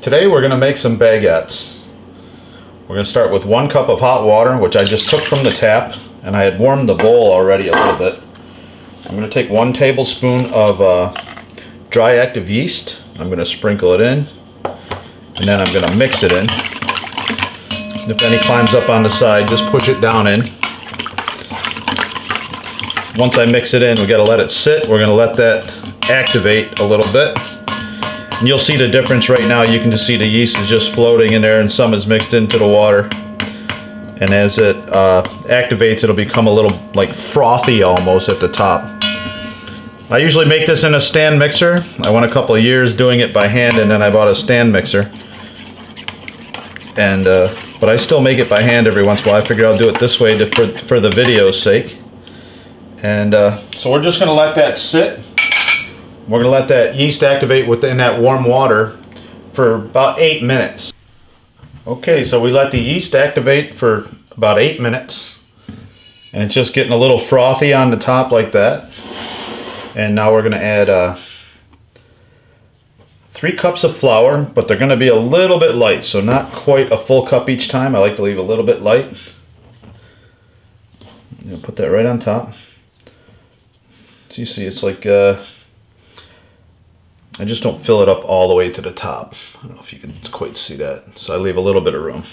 Today we're going to make some baguettes. We're going to start with 1 cup of hot water, which I just took from the tap, and I had warmed the bowl already a little bit. I'm going to take 1 tablespoon of dry active yeast. I'm going to sprinkle it in, and then I'm going to mix it in. If any climbs up on the side, just push it down in. Once I mix it in, we got to let it sit. We're going to let that activate a little bit. And you'll see the difference right now. You can just see the yeast is just floating in there and some is mixed into the water. And as it activates, it'll become a little like frothy almost at the top. I usually make this in a stand mixer. I went a couple of years doing it by hand, and then I bought a stand mixer. And but I still make it by hand every once in a while. I figure I'll do it this way for the video's sake. And so we're just going to let that sit. We're going to let that yeast activate within that warm water for about 8 minutes. Okay, so we let the yeast activate for about 8 minutes. And it's just getting a little frothy on the top like that. And now we're going to add 3 cups of flour, but they're going to be a little bit light, so not quite a full cup each time. I like to leave a little bit light. Put that right on top. So you see it's like... I just don't fill it up all the way to the top. I don't know if you can quite see that. So I leave a little bit of room.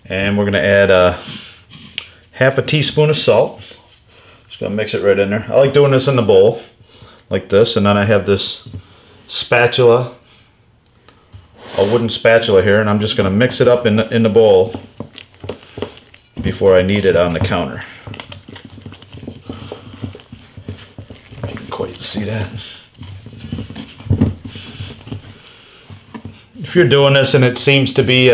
And we're going to add half a teaspoon of salt. Just going to mix it right in there. I like doing this in the bowl like this. And then I have this spatula, a wooden spatula here. And I'm just going to mix it up in the bowl before I knead it on the counter. If you can quite see that. If you're doing this and it seems to be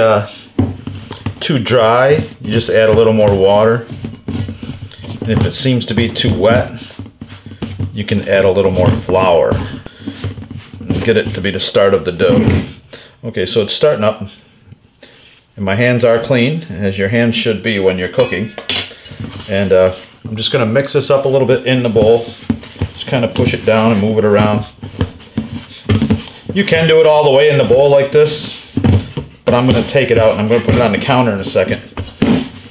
too dry, you just add a little more water. And if it seems to be too wet, you can add a little more flour and get it to be the start of the dough. Okay, so it's starting up. And my hands are clean, as your hands should be when you're cooking. And I'm just going to mix this up a little bit in the bowl. Just kind of push it down and move it around. You can do it all the way in the bowl like this, but I'm going to take it out and I'm going to put it on the counter in a second.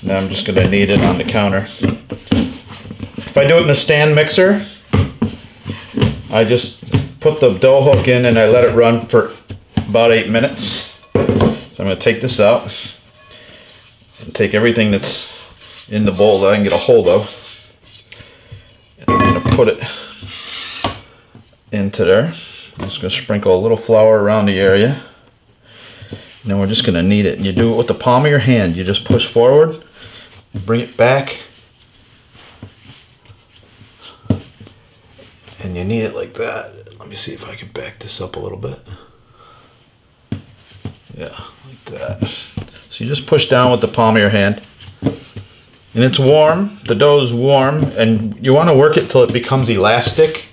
Then I'm just going to knead it on the counter. If I do it in a stand mixer, I just put the dough hook in and I let it run for about 8 minutes. So I'm going to take this out and take everything that's in the bowl that I can get a hold of. And I'm going to put it into there. I'm just going to sprinkle a little flour around the area. And then we're just going to knead it. And you do it with the palm of your hand. You just push forward and bring it back. And you knead it like that. Let me see if I can back this up a little bit. Yeah, like that. So you just push down with the palm of your hand. And it's warm. The dough is warm. And you want to work it till it becomes elastic.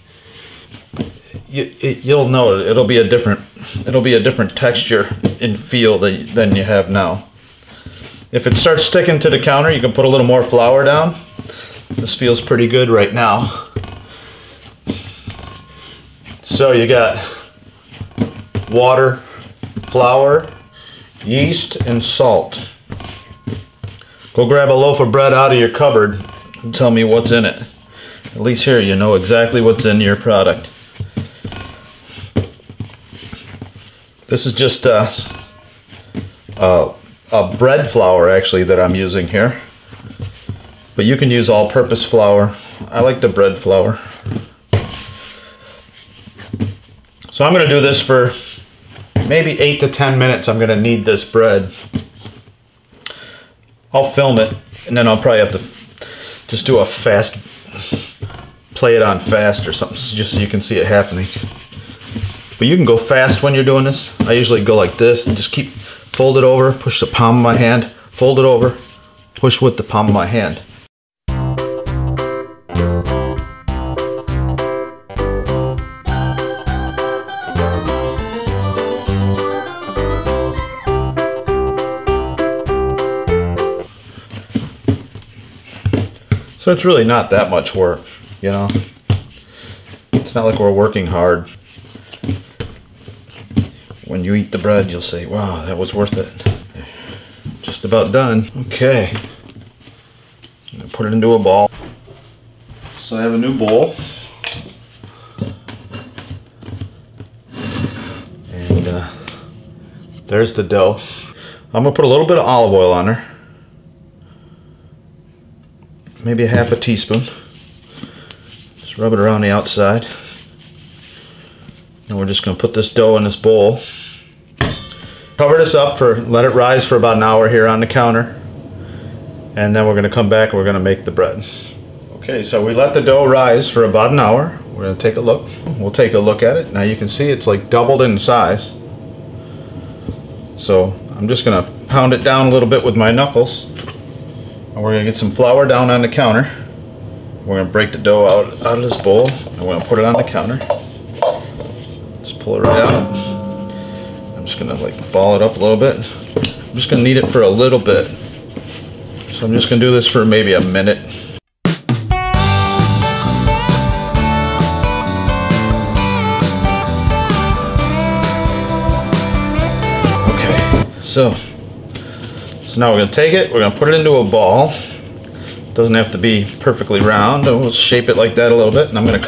You'll know it'll be a different texture and feel than you have now. If it starts sticking to the counter, you can put a little more flour down. This feels pretty good right now. So you got water, flour, yeast, and salt. Go grab a loaf of bread out of your cupboard and tell me what's in it. At least here you know exactly what's in your product. This is just a bread flour actually that I'm using here. But you can use all-purpose flour. I like the bread flour. So I'm going to do this for maybe 8 to 10 minutes. I'm going to knead this bread. I'll film it and then I'll probably have to just do a fast, play it on fast or something just so you can see it happening. But you can go fast when you're doing this. I usually go like this and just keep fold it over, push the palm of my hand, fold it over, push with the palm of my hand. So it's really not that much work, you know. It's not like we're working hard. when you eat the bread, you'll say, wow, that was worth it. Just about done. Okay. I'm gonna put it into a ball. So I have a new bowl. And there's the dough. I'm gonna put a little bit of olive oil on there. Maybe a half a teaspoon. Just rub it around the outside. And we're just gonna put this dough in this bowl. Cover this up let it rise for about an hour here on the counter. And then we're gonna come back and we're gonna make the bread. Okay, so we let the dough rise for about an hour. We're gonna take a look. We'll take a look at it. Now you can see it's like doubled in size. So I'm just gonna pound it down a little bit with my knuckles. And we're gonna get some flour down on the counter. We're gonna break the dough out of this bowl and we're gonna put it on the counter. Just pull it right out. I'm just gonna like ball it up a little bit. I'm just gonna knead it for a little bit. So I'm just gonna do this for maybe a minute. So now we're going to take it, we're going to put it into a ball. It doesn't have to be perfectly round. We'll shape it like that a little bit. And I'm going to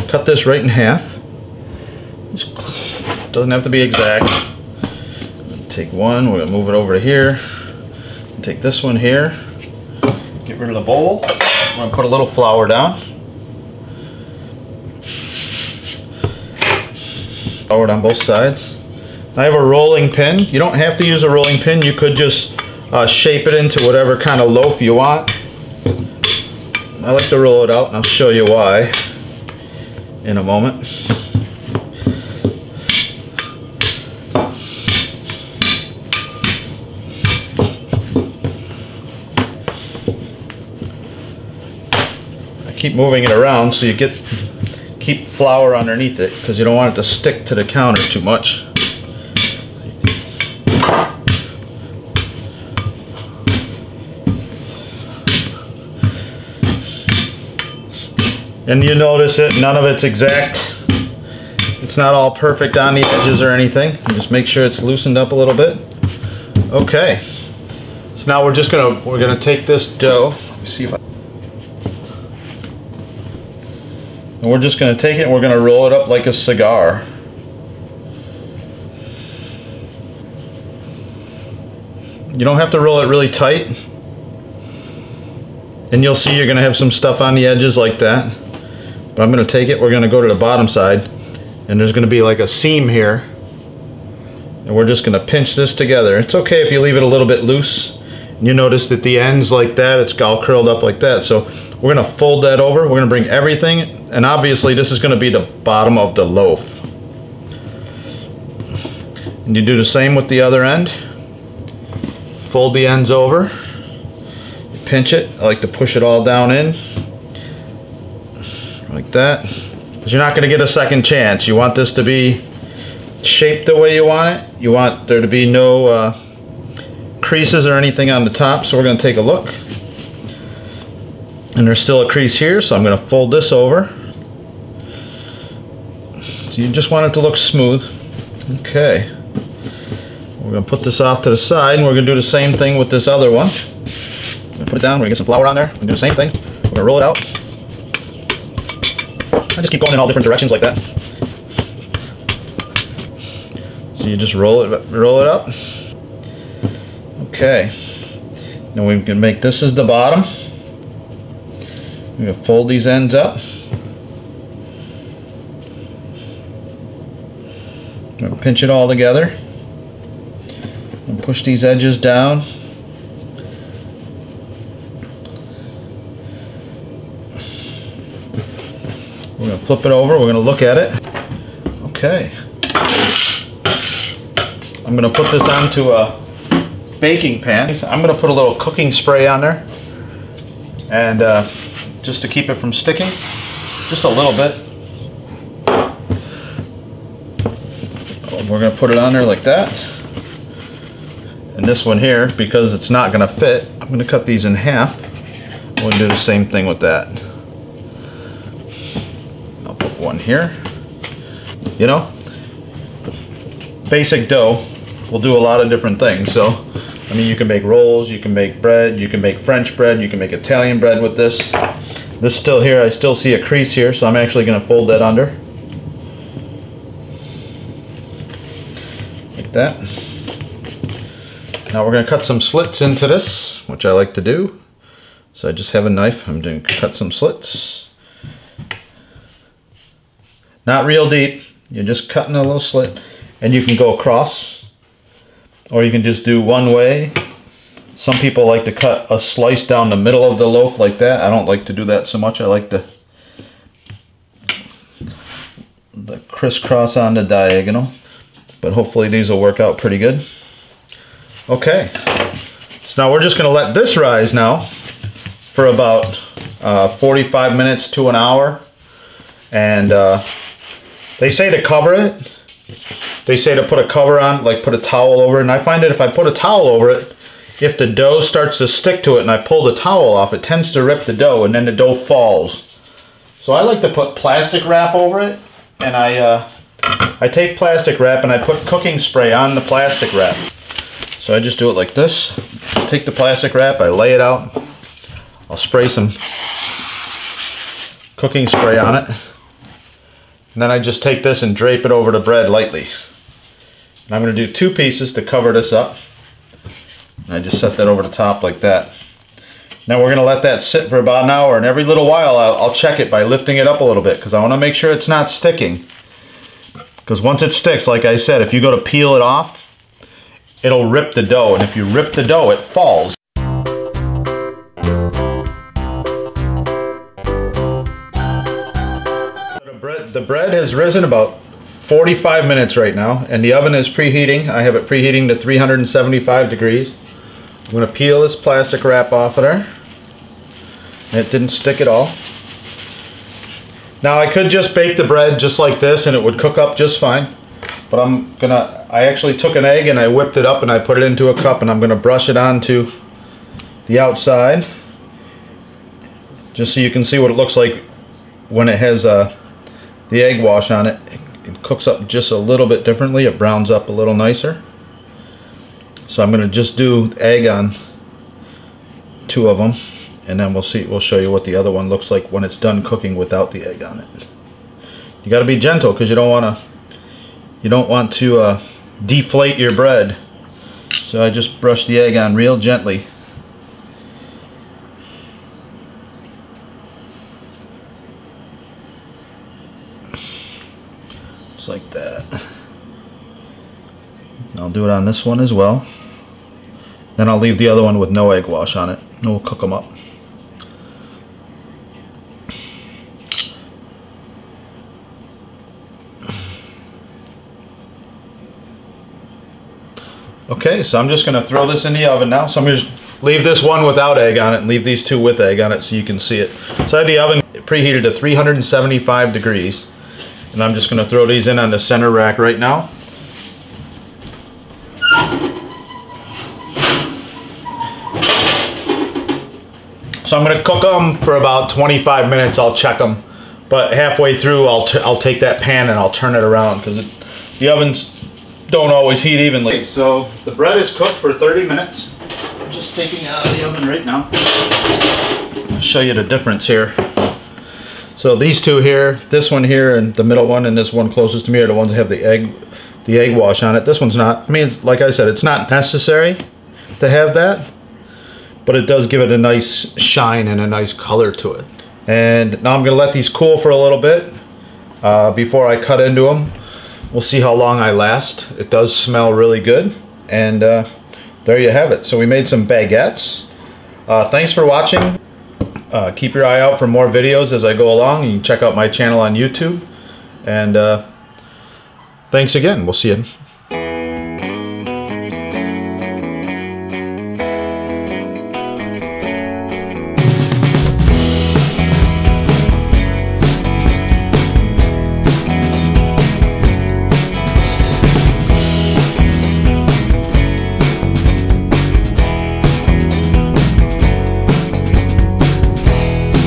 cut this right in half. Doesn't have to be exact. Take one, we're going to move it over to here. Take this one here. Get rid of the bowl. We're going to put a little flour down. Flour on both sides. I have a rolling pin. You don't have to use a rolling pin. You could just shape it into whatever kind of loaf you want. I like to roll it out, and I'll show you why in a moment. I keep moving it around so you keep flour underneath it because you don't want it to stick to the counter too much. And you notice it, none of it's exact. It's not all perfect on the edges or anything. You just make sure it's loosened up a little bit. Okay. So now we're gonna take this dough. Let me see if and we're just gonna take it and we're gonna roll it up like a cigar. You don't have to roll it really tight. And you'll see you're gonna have some stuff on the edges like that. But I'm going to take it, we're going to go to the bottom side, and there's going to be like a seam here. And we're just going to pinch this together. It's okay if you leave it a little bit loose. And you notice that the ends like that, it's all curled up like that. So we're going to fold that over, we're going to bring everything, and obviously this is going to be the bottom of the loaf. And you do the same with the other end. Fold the ends over, pinch it. I like to push it all down in. Like that, because you're not going to get a second chance. You want this to be shaped the way you want it. You want there to be no creases or anything on the top. So we're going to take a look, and there's still a crease here, so I'm going to fold this over. So you just want it to look smooth. Okay, we're going to put this off to the side, and we're going to do the same thing with this other one. I'm going to put it down, we're going to get some flour on there, we're going to do the same thing. We're going to roll it out. I just keep going in all different directions like that. So you just roll it up. Okay. Now we can make this as the bottom. We're going to fold these ends up. I'm going to pinch it all together. And push these edges down. We're going to flip it over, we're going to look at it. Okay. I'm going to put this onto a baking pan. I'm going to put a little cooking spray on there. And just to keep it from sticking, just a little bit. We're going to put it on there like that. And this one here, because it's not going to fit, I'm going to cut these in half. We'll do the same thing with that. I'll put one here. You know, basic dough will do a lot of different things. So, I mean, you can make rolls, you can make bread, you can make French bread, you can make Italian bread with this. This still here, I still see a crease here, so I'm actually going to fold that under. Like that. Now we're going to cut some slits into this, which I like to do. So I just have a knife, I'm going to cut some slits. Not real deep, you're just cutting a little slit, and you can go across, or you can just do one way. Some people like to cut a slice down the middle of the loaf like that. I don't like to do that so much. I like the crisscross on the diagonal, but hopefully these will work out pretty good. Okay, so now we're just going to let this rise now for about 45 minutes to an hour, and they say to cover it. They say to put a cover on, like put a towel over it, and I find that if I put a towel over it, if the dough starts to stick to it and I pull the towel off, it tends to rip the dough and then the dough falls. So I like to put plastic wrap over it, and I take plastic wrap and I put cooking spray on the plastic wrap. So I just do it like this. Take the plastic wrap, I lay it out, I'll spray some cooking spray on it, and then I just take this and drape it over the bread lightly. And I'm going to do 2 pieces to cover this up. And I just set that over the top like that. Now we're going to let that sit for about an hour, and every little while I'll check it by lifting it up a little bit, because I want to make sure it's not sticking. Because once it sticks, like I said, if you go to peel it off, it'll rip the dough, and if you rip the dough, it falls. The bread has risen about 45 minutes right now, and the oven is preheating. I have it preheating to 375 degrees. I'm going to peel this plastic wrap off of there. And it didn't stick at all. Now I could just bake the bread just like this and it would cook up just fine. But I actually took an egg and I whipped it up and I put it into a cup, and I'm going to brush it onto the outside, just so you can see what it looks like when it has the egg wash on it. It cooks up just a little bit differently. It browns up a little nicer. So I'm going to just do egg on 2 of them, and then we'll show you what the other one looks like when it's done cooking without the egg on it. You got to be gentle, because you don't want to deflate your bread. So I just brush the egg on real gently. Just like that. I'll do it on this one as well. Then I'll leave the other one with no egg wash on it, and we'll cook them up. Okay, so I'm just going to throw this in the oven now. So I'm going to leave this one without egg on it and leave these 2 with egg on it so you can see it. So I had the oven preheated to 375 degrees. And I'm just going to throw these in on the center rack right now. So I'm going to cook them for about 25 minutes. I'll check them. But halfway through, I'll take that pan and I'll turn it around, because the ovens don't always heat evenly. So the bread is cooked for 30 minutes. I'm just taking it out of the oven right now. I'll show you the difference here. So these 2 here, this one here and the middle one and this one closest to me, are the ones that have the egg wash on it. This one's not. I mean, like I said, it's not necessary to have that, but it does give it a nice shine and a nice color to it. And now I'm going to let these cool for a little bit before I cut into them. We'll see how long I last. It does smell really good. And there you have it. So we made some baguettes. Thanks for watching. Keep your eye out for more videos as I go along. You can check out my channel on YouTube. And thanks again. We'll see you